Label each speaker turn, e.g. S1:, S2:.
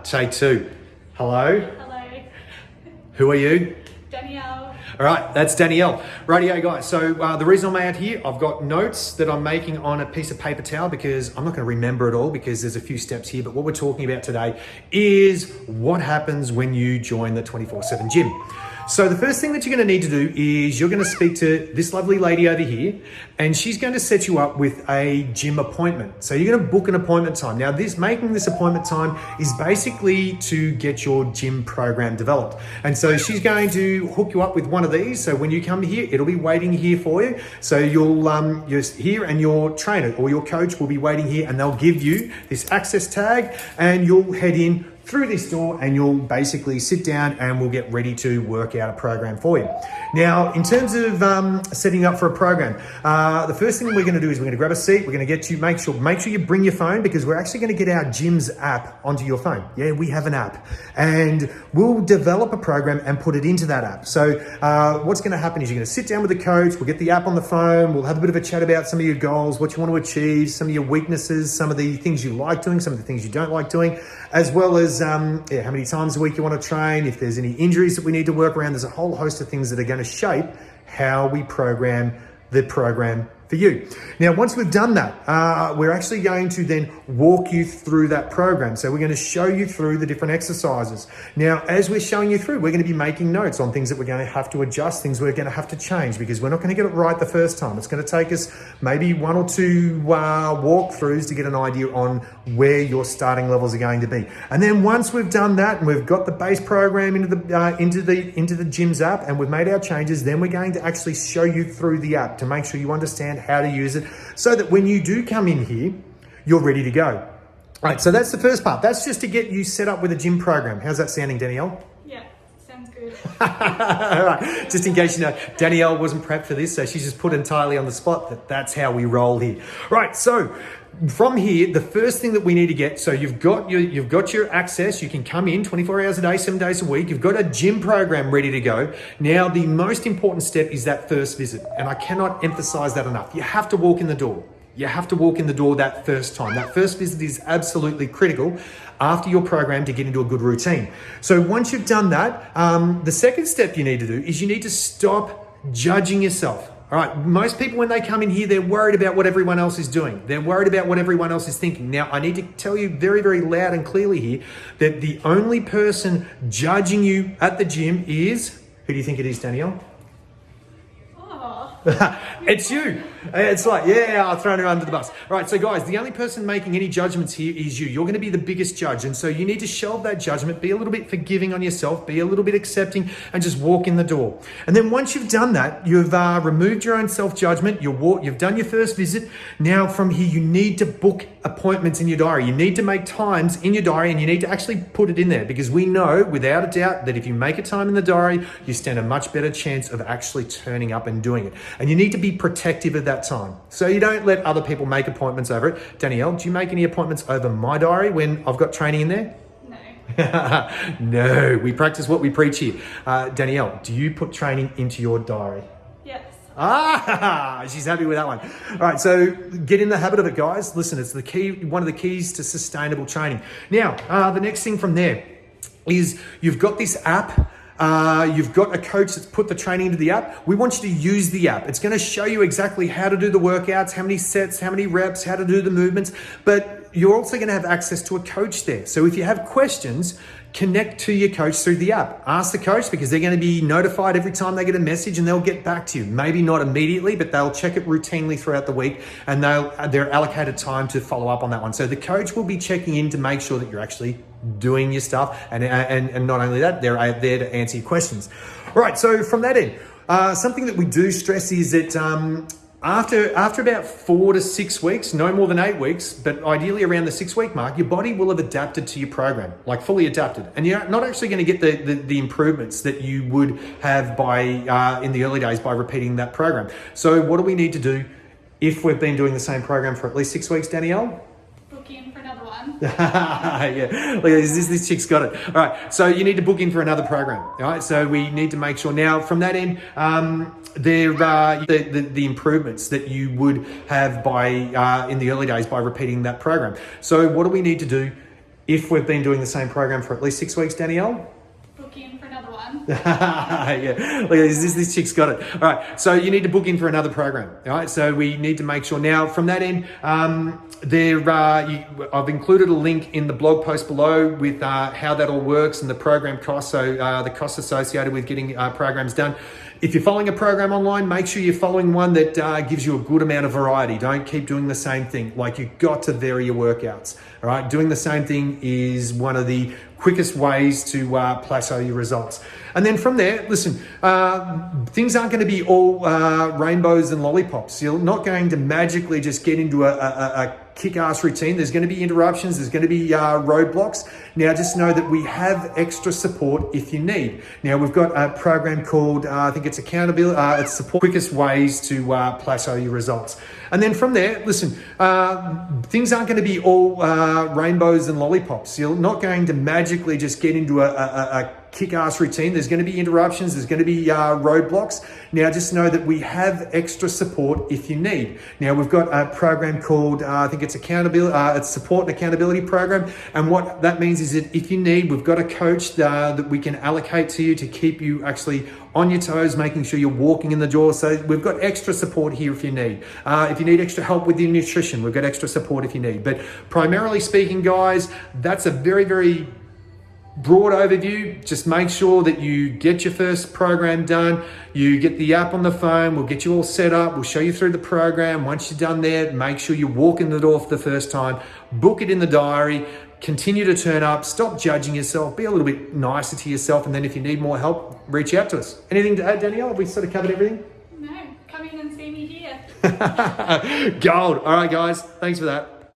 S1: Take two. Hello.
S2: Hello,
S1: Who are you?
S2: Danielle.
S1: All right, that's Danielle. Rightio, guys. So the reason I'm out here, I've got notes that I'm making on a piece of paper towel because I'm not going to remember it all because there's a few steps here. But what we're talking about today is what happens when you join the 24/7 gym. So the first thing that you're going to need to do is you're going to speak to this lovely lady over here, and she's going to set you up with a gym appointment. So you're going to book an appointment time. Now, making this appointment time is basically to get your gym program developed. And so she's going to hook you up with one of these. So when you come here, it'll be waiting here for you. So you're here, and your trainer or your coach will be waiting here, and they'll give you this access tag, and you'll head in through this door and you'll basically sit down and we'll get ready to work out a program for you. Now, in terms of setting up for a program, the first thing we're going to do is we're going to grab a seat. We're going to get you, make sure you bring your phone because we're actually going to get our gym's app onto your phone. Yeah, we have an app and we'll develop a program and put it into that app. So what's going to happen is you're going to sit down with the coach. We'll get the app on the phone. We'll have a bit of a chat about some of your goals, what you want to achieve, some of your weaknesses, some of the things you like doing, some of the things you don't like doing, as well as how many times a week you want to train, if there's any injuries that we need to work around. There's a whole host of things that are going to shape how we program the program for you. Now, once we've done that, we're actually going to then walk you through that program. So we're going to show you through the different exercises. Now, as we're showing you through, we're going to be making notes on things that we're going to have to adjust, things we're going to have to change because we're not going to get it right the first time. It's going to take us maybe one or two walkthroughs to get an idea on where your starting levels are going to be. And then once we've done that and we've got the base program into the gym's app and we've made our changes, then we're going to actually show you through the app to make sure you understand how to use it so that when you do come in here, you're ready to go. All right, so that's the first part. That's just to get you set up with a gym program. How's that sounding, Danielle?
S2: Yeah, sounds good.
S1: All right, just in case you know, Danielle wasn't prepped for this, so she's just put entirely on the spot. That's how we roll here. Right, so from here, the first thing that we need to get, so you've got your access, you can come in 24 hours a day, 7 days a week, you've got a gym program ready to go. Now, the most important step is that first visit, and I cannot emphasize that enough. You have to walk in the door. You have to walk in the door that first time. That first visit is absolutely critical after your program to get into a good routine. So once you've done that, the second step you need to do is you need to stop judging yourself. All right, most people when they come in here, they're worried about what everyone else is doing. They're worried about what everyone else is thinking. Now, I need to tell you very, very loud and clearly here that the only person judging you at the gym is, who do you think it is, Danielle? It's you. It's like, yeah, I've thrown her under the bus. All right, so guys, the only person making any judgments here is you. You're going to be the biggest judge. And so you need to shelve that judgment, be a little bit forgiving on yourself, be a little bit accepting, and just walk in the door. And then once you've done that, you've removed your own self-judgment, you've done your first visit. Now from here, you need to book appointments in your diary. You need to make times in your diary, and you need to actually put it in there because we know without a doubt that if you make a time in the diary, you stand a much better chance of actually turning up and doing it. And you need to be protective of that time. So you don't let other people make appointments over it. Danielle, do you make any appointments over my diary when I've got training in there?
S2: No.
S1: No, we practice what we preach here. Danielle, do you put training into your diary?
S2: Yes.
S1: She's happy with that one. All right, so get in the habit of it, guys. Listen, it's the key, one of the keys to sustainable training. Now, the next thing from there is you've got this app. You've got a coach that's put the training into the app. We want you to use the app. It's going to show you exactly how to do the workouts, how many sets, how many reps, how to do the movements, but you're also going to have access to a coach there. So if you have questions, connect to your coach through the app. Ask the coach because they're going to be notified every time they get a message and they'll get back to you. Maybe not immediately, but they'll check it routinely throughout the week and they're allocated time to follow up on that one. So the coach will be checking in to make sure that you're actually doing your stuff and not only that, they're there to answer your questions. All right, so from that end, something that we do stress is that after about 4 to 6 weeks, no more than 8 weeks, but ideally around the 6-week mark, your body will have adapted to your program, like fully adapted. And you're not actually going to get the improvements that you would have by in the early days by repeating that program. So what do we need to do if we've been doing the same program for at least 6 weeks, Danielle?
S2: Book in for another one.
S1: Yeah, look, this chick's got it. All right, so you need to book in for another program. All right, so we need to make sure now from that end, there are the improvements that you would have by in the early days by repeating that program. So what do we need to do if we've been doing the same program for at least 6 weeks, Danielle?
S2: Book in for another one.
S1: Yeah, look at this chick's got it. All right, so you need to book in for another program. All right, so we need to make sure now from that end. I've included a link in the blog post below with how that all works and the program costs. So the costs associated with getting programs done. If you're following a program online, make sure you're following one that gives you a good amount of variety. Don't keep doing the same thing. Like, you've got to vary your workouts. All right, doing the same thing is one of the quickest ways to plateau your results. And then from there, listen, things aren't going to be all rainbows and lollipops. You're not going to magically just get into a kick-ass routine. There's going to be interruptions. There's going to be roadblocks. Now, just know that we have extra support if you need. Now, we've got a program called, I think it's accountability, it's support, quickest ways to plateau your results. And then from there, listen, things aren't going to be all rainbows and lollipops. You're not going to magically just get into a kick-ass routine. There's going to be interruptions. There's going to be roadblocks. Now, just know that we have extra support if you need. Now, we've got a program called, I think it's accountability, it's support and accountability program. And what that means is that if you need, we've got a coach that we can allocate to you to keep you actually on your toes, making sure you're walking in the door. So we've got extra support here if you need. If you need extra help with your nutrition, we've got extra support if you need. But primarily speaking, guys, that's a very, very broad overview. Just make sure that you get your first program done. You get the app on the phone. We'll get you all set up. We'll show you through the program. Once you're done there, make sure you walk in the door for the first time. Book it in the diary. Continue to turn up. Stop judging yourself. Be a little bit nicer to yourself. And then if you need more help, reach out to us. Anything to add, Danielle? Have we sort of covered everything?
S2: No, come in and see me here.
S1: Gold. All right, guys. Thanks for that.